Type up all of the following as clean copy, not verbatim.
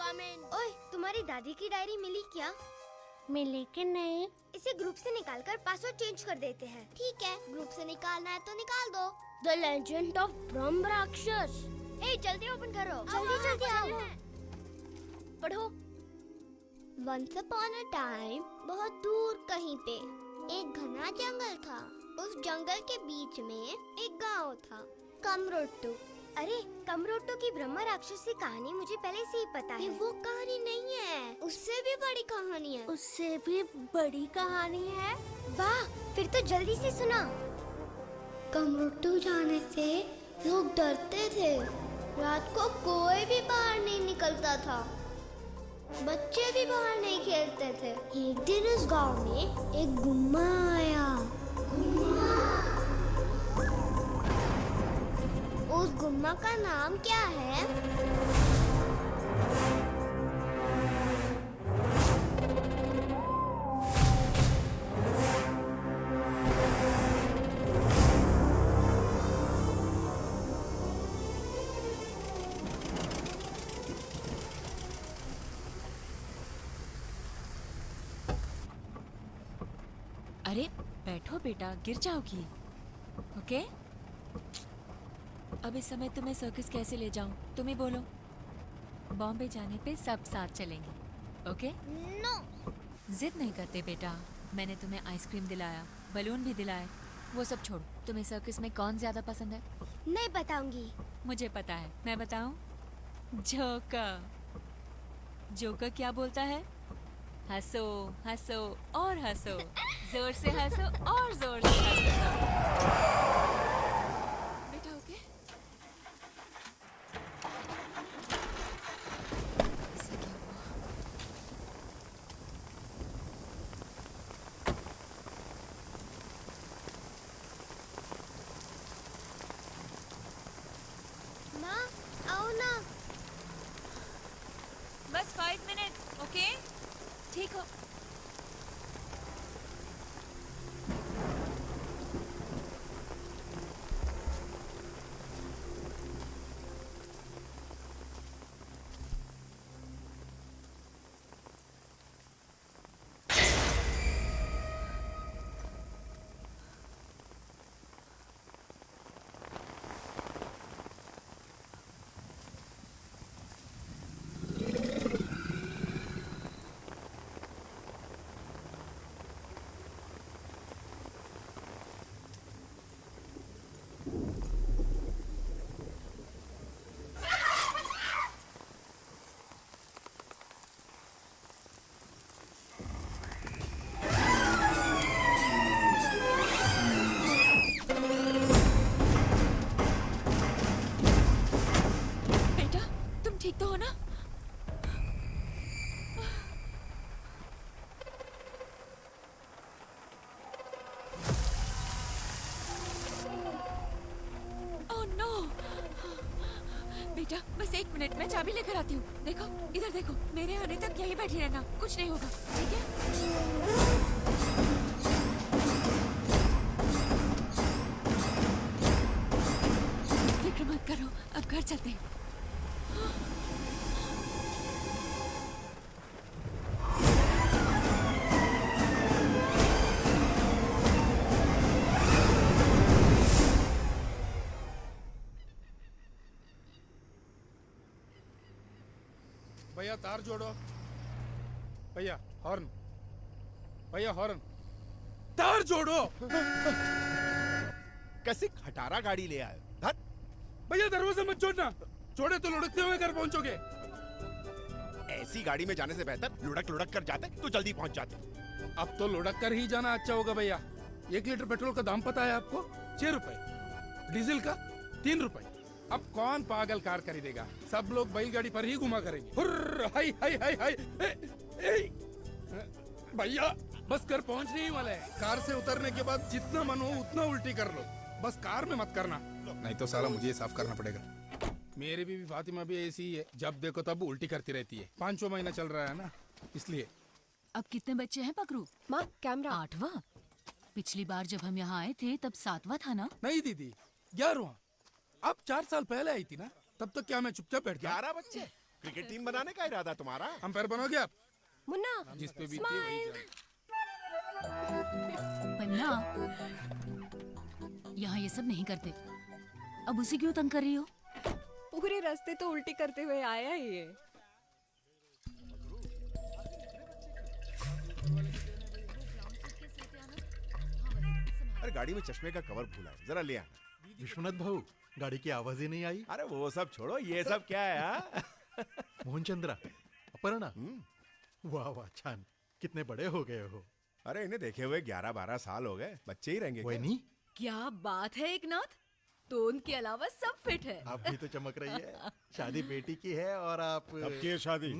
आमीन। ओए, तुम्हारी दादी की डायरी मिली क्या? मिली कि नहीं? इसे ग्रुप से निकालकर पासवर्ड चेंज कर देते हैं। ठीक है, ग्रुप से निकालना है तो निकाल दो। द लेजेंड ऑफ ब्रह्म राक्षस। ए, जल्दी ओपन करो। जल्दी आओ। पढ़ो। Once upon a time, बहुत दूर कहीं पे एक घना जंगल था। उस जंगल के बीच में एक गांव था, कमरोट्टू। अरे, कमरोट्टू की ब्रह्मा राक्षस की कहानी मुझे पहले से ही पता है। वो कहानी नहीं है, उससे भी बड़ी कहानी है। उससे भी बड़ी कहानी है। वाह, फिर तो जल्दी से सुना। कमरोट्टू जाने से लोग डरते थे। रात को कोई भी बाहर नहीं निकलता था, बच्चे भी बाहर नहीं खेलते थे। एक दिन उस गांव में एक गुम्मा आया। उस गुम्मा का नाम क्या है? अरे बैठो बेटा, गिर जाओगी। ओके? अब इस समय तुम्हें सर्कस कैसे ले जाऊं? तुम ही बोलो। बॉम्बे जाने पे सब साथ चलेंगे। ओके? नो। जिद नहीं करते बेटा। मैंने तुम्हें आइसक्रीम दिलाया, बलून भी दिलाए। वो सब छोड़ो। तुम्हें सर्कस में कौन ज्यादा पसंद है? नहीं बताऊंगी। मुझे पता है। मैं बताऊं? जोकर। जोकर क्या बोलता है? हंसो, हंसो और हंसो। जोर से हंसो और जोर से हंसो। बेटा ओके? इससे क्या हुआ? माँ, आओ ना। बस 5 मिनट्स, ओके? ठीक हो? बेटा, तुम ठीक तो हो ना? Oh no! बेटा, बस 1 मिनट, मैं चाबी लेकर आती हूँ। देखो, इधर देखो। मेरे आने तक यहीं बैठी रहना, कुछ नहीं होगा, ठीक है? फिक्र मत करो, अब घर चलते हैं। भैया तार जोड़ो। भैया हॉर्न। भैया हॉर्न। तार जोड़ो। कैसी खटारा गाड़ी ले आए? धत। भैया दरवाजा मत छोड़ना, छोड़े तो लुढ़कते हुए घर पहुंचोगे। ऐसी गाड़ी में जाने से बेहतर लुढ़क लुढ़क कर जाते तो जल्दी पहुंच जाते। अब तो लुढ़क कर ही जाना अच्छा होगा भैया। 1 लीटर पेट्रोल का दाम पता है आपको? 6 रुपए। डीजल का 3 रुपए। अब कौन पागल कार खरीदेगा? सब लोग बैलगाड़ी पर ही घुमा करेंगे। हुर्र, हाय हाय हाय हाय। भैया बस घर पहुंचने ही वाले हैं। कार से उतरने के बाद जितना मन हो उतना उल्टी कर लो, बस कार में मत करना, नहीं तो साला मुझे साफ करना पड़ेगा। मेरी बीवी फातिमा भी ऐसी ही है, जब देखो तब उल्टी करती रहती है। 5वां महीना चल रहा है ना, इसलिए। अब कितने बच्चे हैं पकड़ू? माँ, कैमरा। 8वां। पिछली बार जब हम यहाँ आए थे तब 7वां था ना? नहीं दीदी, 11वां। अब 4 साल पहले आई थी ना, तब तक क्या मैं चुपचाप बैठ गया? 11 बच्चे? क्रिकेट टीम बनाने का इरादा तुम्हारा? अंपायर बनोगे आप? मुन्ना जिस पे बीती है वही जाने। पन्ना, यहाँ ये सब नहीं करते। अब उसे क्यों तंग कर रही हो? पूरे रास्ते तो उल्टी करते हुए आया ही है। अरे गाड़ी में चश्मे का कवर भूला है, जरा ले आना। विश्वनाथ भाऊ, गाड़ी की आवाज ही नहीं आई। अरे वो सब छोड़ो, ये सब क्या है? हाँ? मोहन चंद्रा, अपर्णा, वाह वाह, छान, कितने बड़े हो गए हो। अरे इन्हें देखे हुए 11-12 साल हो गए, बच्चे ही रहेंगे क्या? वही नहीं, क्या बात है एकनाथ, टोन के अलावा सब फिट है। आप भी तो चमक रही है। शादी बेटी की है और आप कब की है शादी?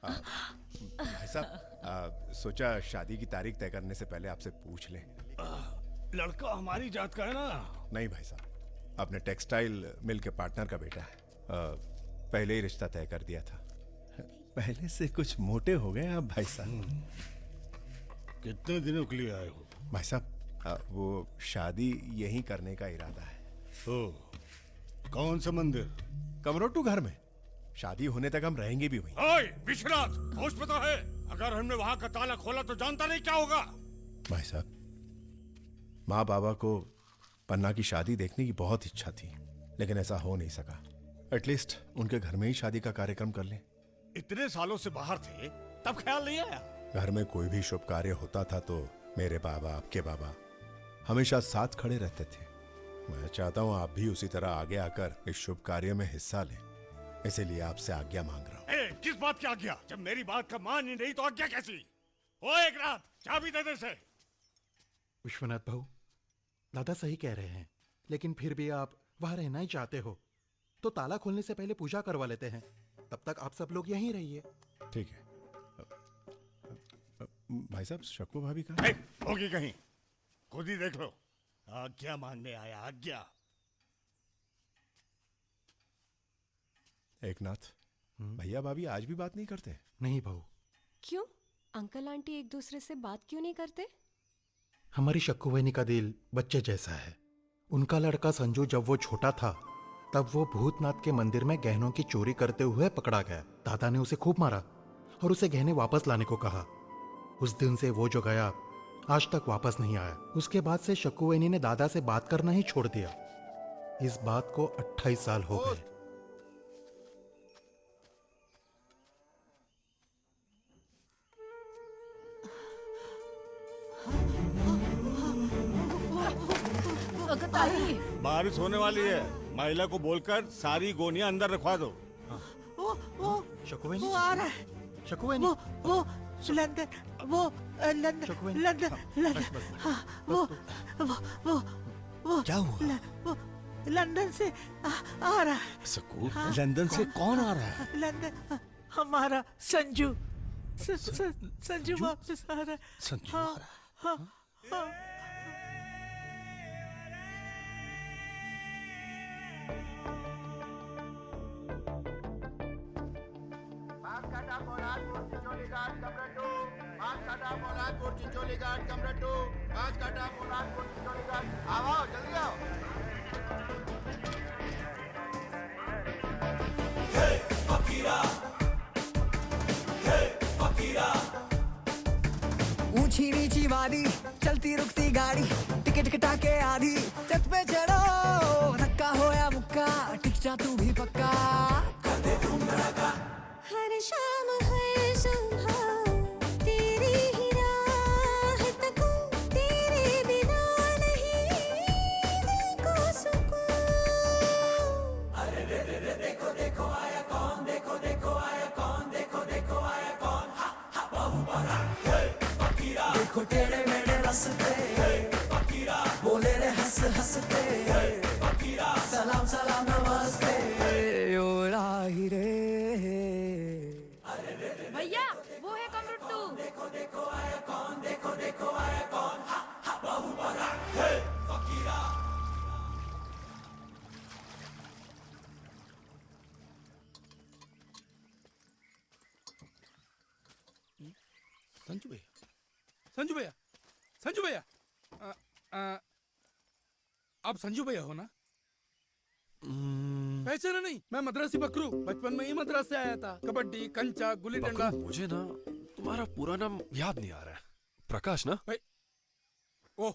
भाई साहब, सोचा शादी की तारीख तय करने से पहले आपसे पूछ लें। लड़का हमारी जात का है ना? नहीं भाई साहब, अपने टेक्सटाइल मिल के पार्टनर का बेटा है। पहले ही रिश्ता तय कर दिया था। पहले से कुछ मोटे हो गए आप भाई साहब। कितने दिनों के लिए आए हो? भाई साहब, वो शादी यहीं करने का इरादा है। ओ, कौन सा मंदिर? कमरोटू घर में। शादी होने तक हम रहेंगे भी वहीं। ओए विश्वनाथ, होश पता है? अगर हमने वहां का ताला खोला तो जानता नहीं क्या होगा। भाई साहब, माँ बाबा को पन्ना की शादी देखने की बहुत इच्छा थी, लेकिन ऐसा हो नहीं सका। एटलीस्ट उनके घर में ही शादी का कार्यक्रम कर लें। इतने सालों से बाहर थे, तब ख्याल नहीं आया? घर में कोई भी शुभ कार्य होता था तो मेरे बाबा, आपके बाबा हमेशा साथ खड़े रहते थे। मैं चाहता हूँ आप भी उसी तरह आगे आकर इस शुभ कार्य में हिस्सा लें, इसीलिए आपसे आज्ञा मांग रहा हूँ। किस बात की आज्ञा? जब मेरी बात का मान ही नहीं तो आज्ञा कैसी? ओ एक रात चाबी दे दे से। विश्वनाथ भाऊ, दादा सही कह रहे हैं, लेकिन फिर भी आप वहां रहना ही चाहते हो तो ताला खोलने से पहले पूजा करवा लेते हैं। तब तक आप सब लोग यहीं रहिए। ठीक है। भाई साहब, शक्कू भाभी का होगी कहीं, खुद ही देख लो। आज्ञा मांगने आया, आज्ञा। एकनाथ, भैया भाभी आज भी बात नहीं करते? नहीं भाऊ, क्यों? अंकल आंटी एक दूसरे से बात क्यों नहीं करते? हमारी शक्कू बहनी का दिल बच्चे जैसा है। उनका लड़का संजू जब वो छोटा था तब वो भूतनाथ के मंदिर में गहनों की चोरी करते हुए पकड़ा गया। दादा ने उसे खूब मारा और उसे गहने वापस लाने को कहा। उस दिन से वो जो गया आज तक वापस नहीं आया। उसके बाद से शक्कू बहनी ने दादा से बात करना ही छोड़ दिया। इस बात को 28 साल हो गए। बारिश होने वाली है, महिला को बोलकर सारी गोनियां अंदर रखवा दो। शक्कू बहनी, वो आ रहा है। शक्कू बहनी, वो लंदन, वो लंदन, शक्कू बहनी, लंदन, लंदन, बस, हाँ, वो क्या हुआ? वो लंदन से आ रहा है। सकूर, लंदन से कौन आ रहा है? लंदन, हमारा संजू, संजू वापस आ रहा है। संजू आ रहा है। हाँ। आओ जल्दी आओ। ऊंची नीची वादी, चलती रुकती गाड़ी, टिकट कटा के आधी, छत पे चढ़ो, धक्का हो या मुक्का, टिक जा तू भी पक्का। हर शाम हर सुबह तेरी ही राह तकूं, तेरे बिना नहीं दिल को सुकून। अरे रे रे रे देखो देखो आया कौन, देखो देखो आया कौन, देखो देखो आया कौन, हा हा बहु बड़ा फकीरा। देखो टेढ़े मेढ़े रास्ते, फकीरा बोले रे हंस हंसते, फकीरा सलाम सलाम नमस्ते, ओ राही रे। भैया वो है कमरुट्टू। देखो देखो आया कौन, देखो देखो आया कौन, हा हा बहु बड़ा फकीरा। संजू भैया, संजू भैया, संजू भैया, आप संजू भैया हो ना? पहचाना नहीं? मैं मद्रासी बकरू, बचपन में ही मद्रास से आया था। कबड्डी, कंचा, गुल्ली डंडा। मुझे ना तुम्हारा पूरा नाम याद नहीं आ रहा है। प्रकाश ना? ओह,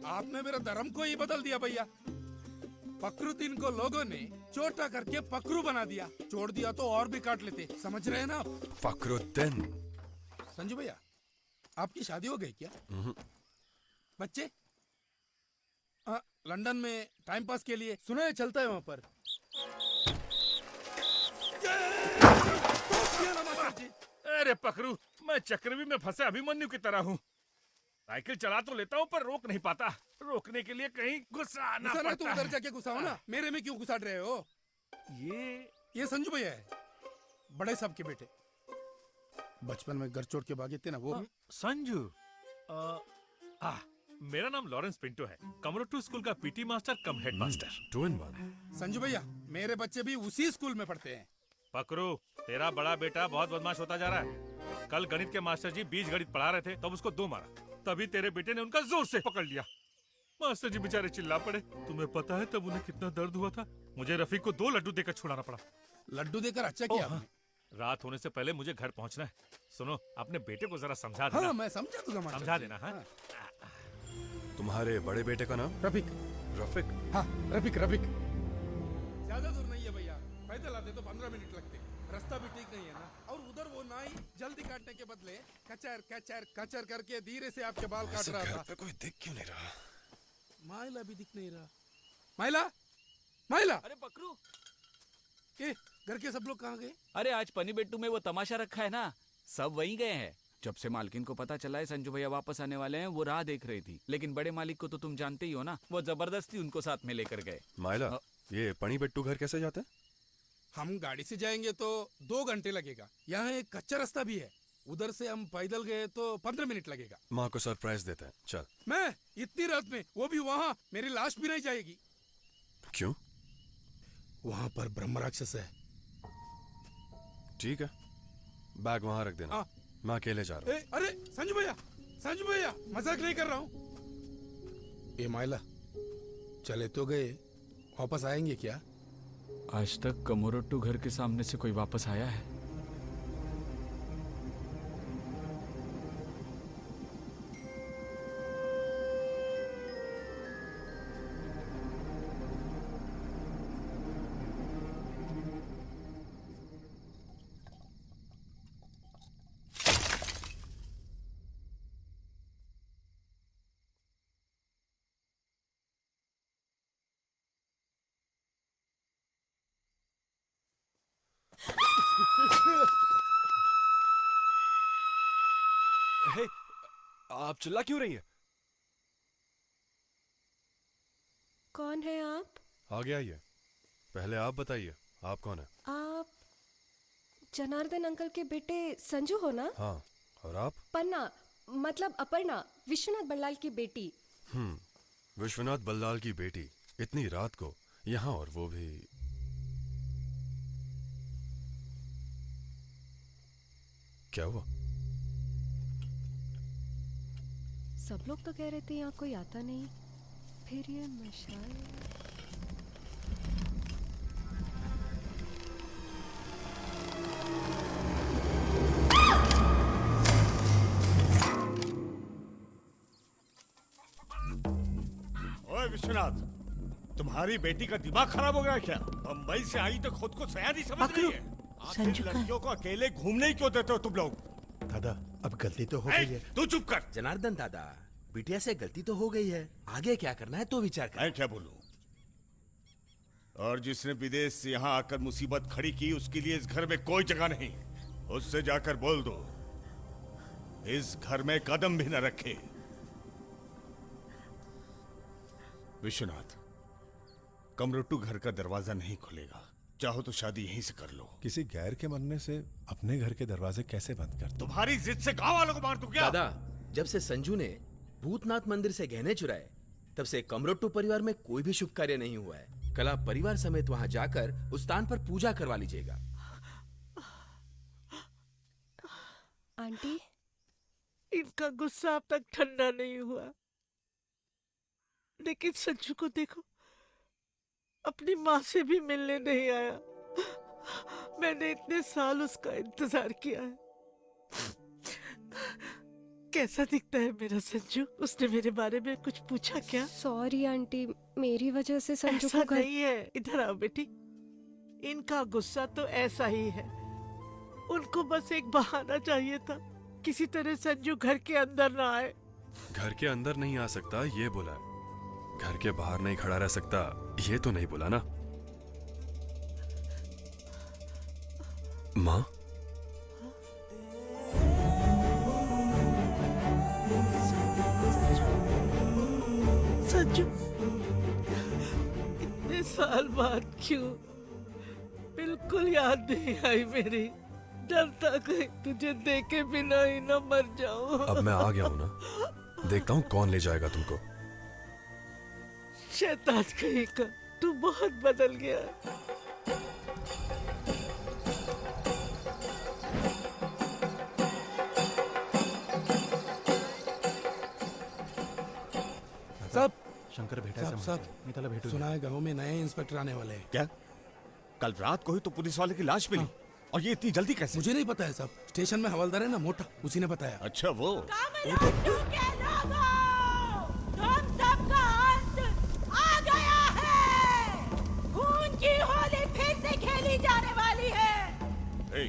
आपने मेरा धर्म को ही बदल दिया भैया। फखरुद्दीन को लोगों ने छोटा करके पकरू बना दिया। छोड़ दिया तो और भी काट लेते, समझ रहे हैं ना आप? फखरुद्दीन। संजू भैया, आपकी शादी हो गई क्या? बच्चे? लंदन में टाइम पास के लिए सुना है चलता है वहाँ पर। अरे पकड़ू, मैं चक्रवी में फंसे अभिमन्यु की तरह हूँ। साइकिल चला तो लेता हूँ पर रोक नहीं पाता। रोकने के लिए कहीं घुसाना पड़ता है। तो उधर जाके घुसाओ ना, मेरे में क्यों घुसा रहे हो? ये संजू भैया है, बड़े साहब के बेटे। बचपन में घर छोड़ के भागे थे ना वो। संजू, मेरा नाम लॉरेंस पिंटो है। कमरोटू स्कूल का PT master come head master. 2 in 1। Sanju भैया, मेरे बच्चे भी उसी स्कूल में पढ़ते हैं। पकड़ू, तेरा बड़ा बेटा बहुत बदमाश होता जा रहा है। कल गणित के मास्टर जी बीज गणित पढ़ा रहे थे, तब उसको 2 मारा। तभी तेरे बेटे ने उनका जोर से पकड़ लिया। मास्टर जी बेचारे चिल्ला पड़े। तुम्हें पता है तब उन्हें कितना दर्द हुआ था? मुझे रफीक को 2 लड्डू देकर छुड़ाना पड़ा। लड्डू देकर अच्छा किया आपने। रात होने से पहले मुझे घर पहुंचना है। सुनो, अपने बेटे को जरा समझा देना। हाँ, मैं समझा दूंगा। समझा देना। हाँ? तुम्हारे बड़े बेटे का नाम? रफीक। रफीक? हाँ, रफीक। ज्यादा दूर नहीं है भैया, पैदल आते तो 15 मिनट लगते। रास्ता भी ठीक नहीं है ना, और उधर वो नाई जल्दी काटने के बदले कचर करके धीरे से आपके बाल काट रहा था। पे कोई दिख क्यों नहीं रहा? माइला भी दिख नहीं रहा। माइला। अरे पकड़ू, घर के सब लोग कहाँ गए? अरे आज पनी बेट्टू में वो तमाशा रखा है ना, सब वहीं गए हैं। जब से मालकिन को पता चला है संजू भैया वापस आने वाले हैं, वो राह देख रही थी। लेकिन बड़े मालिक को तो तुम जानते ही हो ना, वो जबरदस्ती उनको साथ में लेकर गए। माइला, ये पनी बेट्टू घर कैसे जाते हैं? हम गाड़ी से जाएंगे तो 2 घंटे लगेगा। यहाँ एक कच्चा रास्ता भी है, उधर से हम पैदल गए तो 15 मिनट लगेगा। माँ को सरप्राइज देते हैं, चल। मैं इतनी रात में, वो भी वहाँ, मेरी लाश भी नहीं जाएगी। क्यों? वहाँ पर ब्रह्म राक्षस है। ठीक है, बैग वहाँ रख देना। मैं अकेले जा रहा हूँ। अरे संजू भैया, मजाक नहीं कर रहा हूँ। ये माइला, चले तो गए, वापस आएंगे क्या? आज तक कमोरोट्टू घर के सामने से कोई वापस आया है? हे, आप चिल्ला क्यों रही हैं? कौन है आप? आगे आइए। पहले आप बताइए, आप कौन है? आप जनार्दन अंकल के बेटे संजू हो ना? हाँ, और आप? पन्ना, मतलब अपर्णा, विश्वनाथ बल्लाल की बेटी। विश्वनाथ बल्लाल की बेटी इतनी रात को यहाँ, और वो भी। क्या हुआ? सब लोग तो कह रहे थे यहाँ कोई आता नहीं, फिर ये मशाल। ओए विश्वनाथ, तुम्हारी बेटी का दिमाग खराब हो गया क्या? बम्बई से आई तो खुद को सयाजी समझ रही है। आखिर लड़कियों को अकेले घूमने ही क्यों देते हो तुम लोग? दादा, अब गलती तो हो गई है। तू चुप कर। जनार्दन दादा, बिटिया से गलती तो हो गई है, आगे क्या करना है तो विचार कर। मैं क्या बोलूं? और जिसने विदेश से यहाँ आकर मुसीबत खड़ी की, उसके लिए इस घर में कोई जगह नहीं। उससे जाकर बोल दो इस घर में कदम भी न रखे। विश्वनाथ, कमरोट्टू घर का दरवाजा नहीं खुलेगा। चाहो तो शादी यहीं से कर लो। किसी गैर के मरने से अपने घर के दरवाजे कैसे बंद कर? तुम्हारी जिद से गांव वालों को मार दूं क्या? दादा, जब से संजू ने भूतनाथ मंदिर से गहने चुराए, तब से कमरोट्टू परिवार में कोई भी शुभ कार्य नहीं हुआ है। कल आप परिवार समेत वहां जाकर उस स्थान पर पूजा करवा लीजिएगा। आंटी, इनका गुस्सा अब तक ठंडा नहीं हुआ, लेकिन संजू को देखो, अपनी माँ से भी मिलने नहीं आया। मैंने इतने साल उसका इंतजार किया है। कैसा दिखता है मेरा संजू? उसने मेरे बारे में कुछ पूछा क्या? सॉरी आंटी, मेरी वजह से संजू ऐसा को घर नहीं है। इधर आओ बेटी। इनका गुस्सा तो ऐसा ही है। उनको बस एक बहाना चाहिए था, किसी तरह संजू घर के अंदर ना आए। घर के अंदर नहीं आ सकता ये बोला है। घर के बाहर नहीं खड़ा रह सकता ये तो नहीं बोला ना। माँ, संजू इतने साल बाद क्यों? बिल्कुल याद नहीं आई मेरी। डरता कहीं तुझे देखे बिना ही न मर जाऊं। अब मैं आ गया हूं ना, देखता हूँ कौन ले जाएगा तुमको। शैतान कहीं का, तू बहुत बदल गया है। सब शंकर भेटा सब मी त्याला भेटू सुना है गांव में नए इंस्पेक्टर आने वाले हैं। क्या? कल रात को ही तो पुलिस वाले की लाश मिली। और ये इतनी जल्दी कैसे? मुझे नहीं पता है सब। स्टेशन में हवलदार है ना मोटा, उसी ने बताया। अच्छा वो हम सबका अंत आ गया है। खून की होली फिर से खेली जाने वाली है।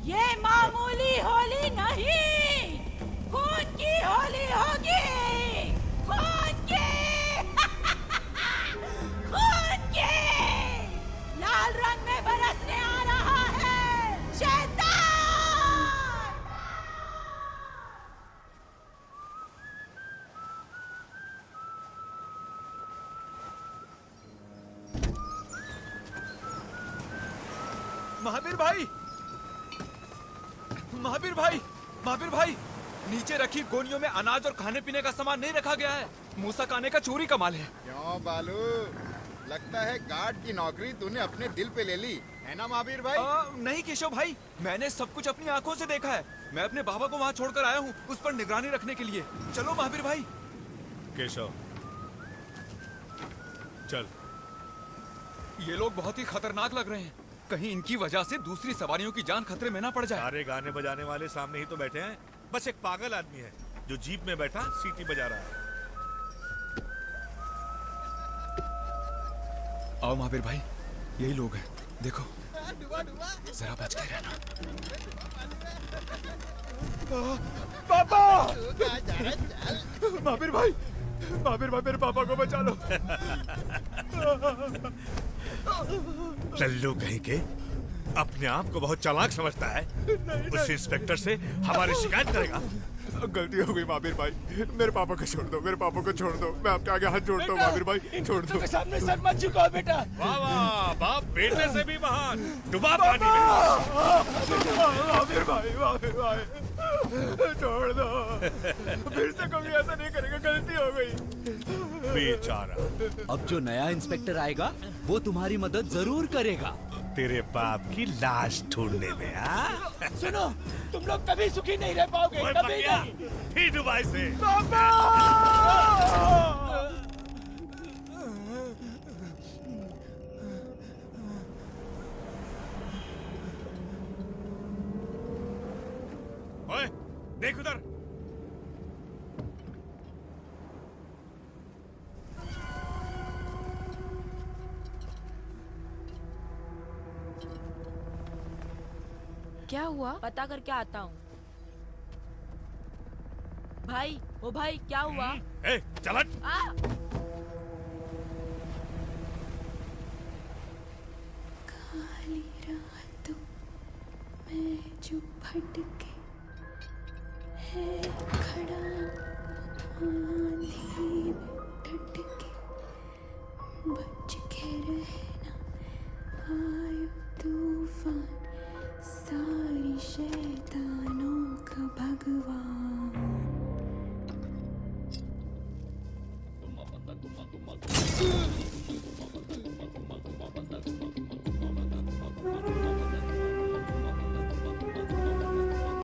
ये मामूली होली नहीं, खून की होली होगी। खून की खून की लाल रंग में बरसने आ रहा है शैतान। महावीर भाई, महावीर भाई, महावीर भाई, नीचे रखी गोनियों में अनाज और खाने पीने का सामान नहीं रखा गया है। मूसा खाने का चोरी का माल है। क्यों बालू, लगता है गार्ड की नौकरी तूने अपने दिल पे ले ली है ना महावीर भाई? नहीं केशव भाई, मैंने सब कुछ अपनी आंखों से देखा है। मैं अपने बाबा को वहाँ छोड़कर आया हूँ, उस पर निगरानी रखने के लिए। चलो महावीर भाई। केशव चल। ये लोग बहुत ही खतरनाक लग रहे हैं। कहीं इनकी वजह से दूसरी सवारियों की जान खतरे में ना पड़ जाए। सारे गाने बजाने वाले सामने ही तो बैठे हैं। बस एक पागल आदमी है जो जीप में बैठा सीटी बजा रहा है। आओ महावीर भाई, यही लोग हैं। देखो जरा बच के रहना। पापा! महावीर भाई, महावीर भाई, मेरे पापा को बचा लो। लल्लू कहीं के अपने आप को बहुत चालाक समझता है। उस इंस्पेक्टर से हमारी शिकायत करेगा। गलती हो गई महावीर भाई, मेरे पापा को छोड़ दो, मेरे पापा को छोड़ दो। मैं आपके आगे हाथ जोड़ता हूँ महावीर भाई, छोड़ दो। सामने सर मत झुकाओ बेटा। वाह वाह, बाप बेटे से भी महान। डुबा पानी में। महावीर भाई, महावीर भाई, छोड़ दो। फिर से कभी ऐसा नहीं करेगा, गलती हो गई। बेचारा। अब जो नया इंस्पेक्टर आएगा वो तुम्हारी मदद जरूर करेगा। तेरे बाप की लाश ढूंढने में। सुनो, तुम लोग कभी सुखी नहीं रह पाओगे, कभी नहीं। फिर दुबई से ओए, देख उधर। क्या हुआ? पता करके आता हूँ। भाई, ओ भाई, क्या हुआ? ए, चल हट। काली रातों में जो भटके है खड़ा आंधी में डट